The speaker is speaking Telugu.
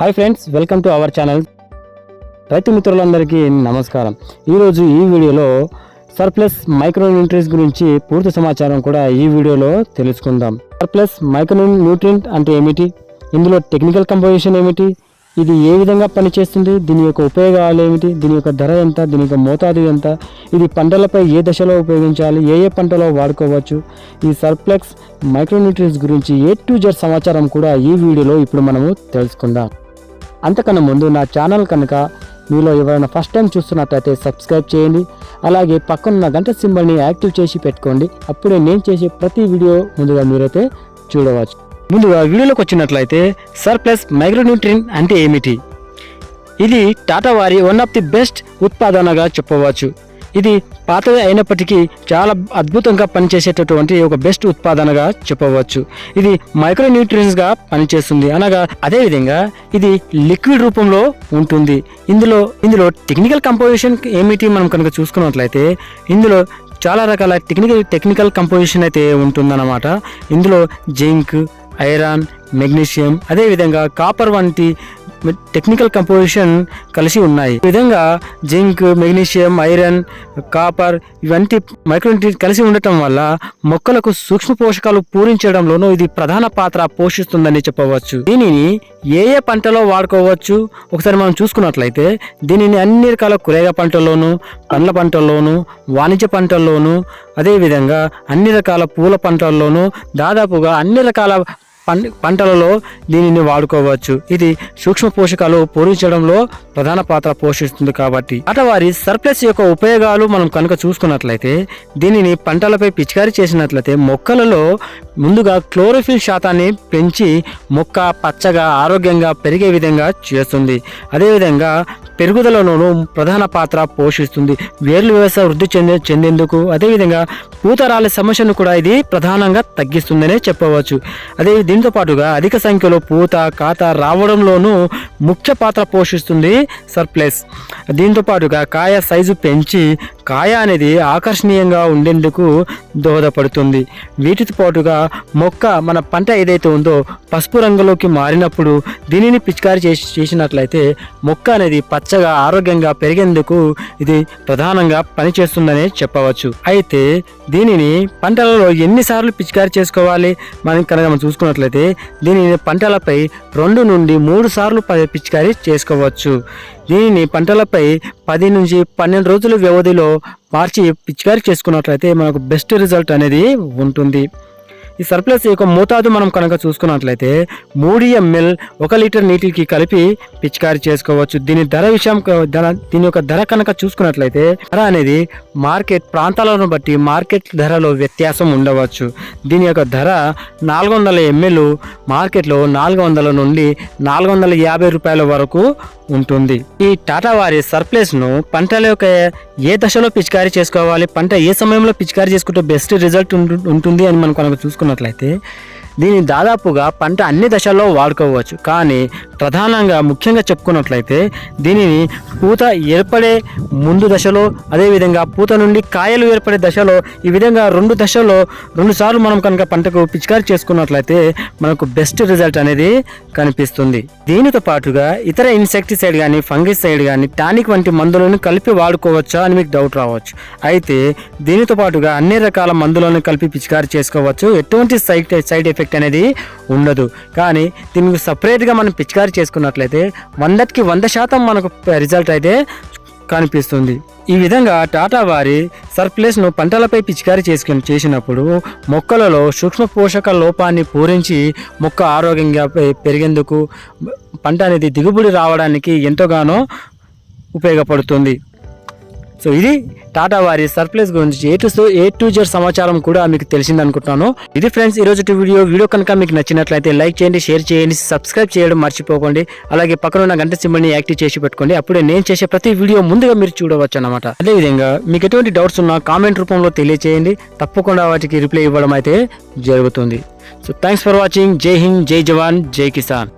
Hi friends, welcome to our channel. రైతు మిత్రులందరికీ నమస్కారం. ఈరోజు ఈ వీడియోలో సర్ప్లస్ మైక్రో న్యూట్రియన్స్ గురించి పూర్తి సమాచారం కూడా ఈ వీడియోలో తెలుసుకుందాం. సర్ప్లస్ మైక్రో న్యూట్రియంట్ అంటే ఏమిటి, ఇందులో టెక్నికల్ కంపోజిషన్ ఏమిటి, ఇది ఏ విధంగా పనిచేస్తుంది, దీని యొక్క ఉపయోగాలు ఏమిటి, దీని యొక్క ధర ఎంత, దీని యొక్క మోతాదు ఎంత, ఇది పంటలపై ఏ దశలో ఉపయోగించాలి, ఏ పంటలో వాడుకోవచ్చు, ఈ సర్ప్లస్ మైక్రోన్యూట్రియన్స్ గురించి A to Z సమాచారం కూడా ఈ వీడియోలో ఇప్పుడు మనము తెలుసుకుందాం. అంతకన్నా ముందు నా ఛానల్ కనుక మీలో ఎవరైనా ఫస్ట్ టైం చూస్తున్నట్లయితే సబ్స్క్రైబ్ చేయండి. అలాగే పక్కనున్న గంట సింబల్ని యాక్టివ్ చేసి పెట్టుకోండి. అప్పుడే నేను చేసే ప్రతి వీడియో ముందుగా మీరైతే చూడవచ్చు. ముందుగా వీడియోలోకి వచ్చినట్లయితే సర్ప్లస్ మైక్రోన్యూట్రియన్ అంటే ఏమిటి? ఇది టాటా వారి వన్ ఆఫ్ ది బెస్ట్ ఉత్పాదనగా చెప్పవచ్చు. ఇది పాతది అయినప్పటికీ చాలా అద్భుతంగా పనిచేసేటటువంటి ఒక బెస్ట్ ఉత్పాదనగా చెప్పవచ్చు. ఇది మైక్రోన్యూట్రియన్స్గా పనిచేస్తుంది. అనగా అదేవిధంగా ఇది లిక్విడ్ రూపంలో ఉంటుంది. ఇందులో టెక్నికల్ కంపోజిషన్ ఏమిటి మనం కనుక చూసుకున్నట్లయితే ఇందులో చాలా రకాల టెక్నికల్ కంపోజిషన్ అయితే ఉంటుందన్నమాట. ఇందులో జింక్, ఐరన్, మెగ్నీషియం, అదేవిధంగా కాపర్ వంటి టెక్నికల్ కంపోజిషన్ కలిసి ఉన్నాయి. ఈ విధంగా జింక్, మెగ్నీషియం, ఐరన్, కాపర్ ఇవంటి మైక్రోన్యూట్రియన్స్ కలిసి ఉండటం వల్ల మొక్కలకు సూక్ష్మ పోషకాలు పూరించడంలోనూ ఇది ప్రధాన పాత్ర పోషిస్తుందని చెప్పవచ్చు. దీనిని ఏ పంటలో వాడుకోవచ్చు ఒకసారి మనం చూసుకున్నట్లయితే దీనిని అన్ని రకాల కూరగాయ పంటల్లోనూ, పండ్ల పంటల్లోనూ, వాణిజ్య పంటల్లోనూ, అదేవిధంగా అన్ని రకాల పూల పంటల్లోనూ, దాదాపుగా అన్ని రకాల పంటలలో దీనిని వాడుకోవచ్చు. ఇది సూక్ష్మ పోషకాలు పూరించడంలో ప్రధాన పాత్ర పోషిస్తుంది. కాబట్టి అటవారి సర్ప్లస్ యొక్క ఉపయోగాలు మనం కనుక చూసుకున్నట్లయితే దీనిని పంటలపై పిచికారీ చేసినట్లయితే మొక్కలలో ముందుగా క్లోరోఫిల్ శాతాన్ని పెంచి మొక్క పచ్చగా ఆరోగ్యంగా పెరిగే విధంగా చేస్తుంది. అదేవిధంగా పెరుగుదలలోనూ ప్రధాన పాత్ర పోషిస్తుంది. వేర్లు వ్యవస్థ వృద్ధి చెందేందుకు, అదేవిధంగా పూతరాలే సమస్యను కూడా ఇది ప్రధానంగా తగ్గిస్తుందనే చెప్పవచ్చు. అదే దీంతో పాటుగా అధిక సంఖ్యలో పూత, కాత రావడంలోనూ ముఖ్య పాత్ర పోషిస్తుంది సర్ప్లస్. దీంతో పాటుగా కాయ సైజు పెంచి కాయ అనేది ఆకర్షణీయంగా ఉండేందుకు దోహదపడుతుంది. వీటితో పాటుగా మొక్క మన పంట ఏదైతే ఉందో పసుపు రంగులోకి మారినప్పుడు దీనిని పిచికారీ చేసినట్లయితే మొక్క అనేది పచ్చగా ఆరోగ్యంగా పెరిగేందుకు ఇది ప్రధానంగా పనిచేస్తుందనే చెప్పవచ్చు. అయితే దీనిని పంటలలో ఎన్నిసార్లు పిచికారీ చేసుకోవాలి మనం కనుక చూసుకున్నట్లయితే దీనిని పంటలపై 2 నుండి 3 సార్లు పిచికారీ చేసుకోవచ్చు. దీనిని పంటలపై 10 నుంచి 12 రోజుల వ్యవధిలో మార్చి పిచికారీ చేసుకున్నట్లయితే మనకు బెస్ట్ రిజల్ట్ అనేది ఉంటుంది. ఈ సర్ప్లస్ యొక్క మోతాదు మనం కనుక చూసుకున్నట్లయితే 3 ml 1 లీటర్ నీటికి కలిపి పిచికారీ చేసుకోవచ్చు. దీని యొక్క ధర కనుక చూసుకున్నట్లయితే ధర అనేది మార్కెట్ ప్రాంతాలను బట్టి మార్కెట్ ధరలో వ్యత్యాసం ఉండవచ్చు. దీని యొక్క ధర 400 ml మార్కెట్లో 400 నుండి 450 రూపాయల వరకు ఉంటుంది. ఈ టాటా వారి సర్ప్లస్ ను పంటల యొక్క ఏ దశలో పిచికారీ చేసుకోవాలి, పంట ఏ సమయంలో పిచికారీ చేసుకుంటే బెస్ట్ రిజల్ట్ ఉంటుంది అని మనం కనుక చూసుకున్నట్లయితే దీన్ని దాదాపుగా పంట అన్ని దశల్లో వాడుకోవచ్చు. కానీ ప్రధానంగా ముఖ్యంగా చెప్పుకున్నట్లయితే దీనిని పూత ఏర్పడే ముందు దశలో, అదేవిధంగా పూత నుండి కాయలు ఏర్పడే దశలో, ఈ విధంగా 2 సార్లు మనం కనుక పంటకు పిచికారీ చేసుకున్నట్లయితే మనకు బెస్ట్ రిజల్ట్ అనేది కనిపిస్తుంది. దీనితో పాటుగా ఇతర ఇన్సెక్టిసైడ్ కానీ, ఫంగిసైడ్ కానీ, టానిక్ వంటి మందులను కలిపి వాడుకోవచ్చా అని మీకు డౌట్ రావచ్చు. అయితే దీనితో పాటుగా అన్ని రకాల మందులను కలిపి పిచికారీ చేసుకోవచ్చు. ఎటువంటి సైడ్ ఎఫెక్ట్ అనేది ఉండదు. కానీ దీనికి సపరేట్గా మనం పిచికారీ చేసుకున్నట్లయితే 100కి 100% మనకు రిజల్ట్ అయితే కనిపిస్తుంది. ఈ విధంగా టాటా వారి సర్ప్లస్ను పంటలపై పిచికారీ చేసినప్పుడు మొక్కలలో సూక్ష్మ పోషక లోపాన్ని పూరించి మొక్క ఆరోగ్యంగా పెరిగేందుకు, పంట అనేది దిగుబడి రావడానికి ఎంతగానో ఉపయోగపడుతుంది. సో ఇది టాటా వారి సర్ప్లస్ గురించి A to Z సమాచారం కూడా మీకు తెలిసింది అనుకుంటున్నాను. ఇది ఫ్రెండ్స్ ఈరోజు వీడియో కనుక మీకు నచ్చినట్లయితే లైక్ చేయండి, షేర్ చేయండి, సబ్స్క్రైబ్ చేయడం మర్చిపోకండి. అలాగే పక్కన ఉన్న గంట సింబల్ని యాక్టివ్ చేసి పెట్టుకోండి. అప్పుడే నేను చేసే ప్రతి వీడియో ముందుగా మీరు చూడవచ్చు అన్నమాట. అదేవిధంగా మీకు ఎటువంటి డౌట్స్ ఉన్నా కామెంట్ రూపంలో తెలియచేయండి. తప్పకుండా వాటికి రిప్లై ఇవ్వడం అయితే జరుగుతుంది. So thanks for watching. జై హింద్, జై జవాన్, జై కిసాన్.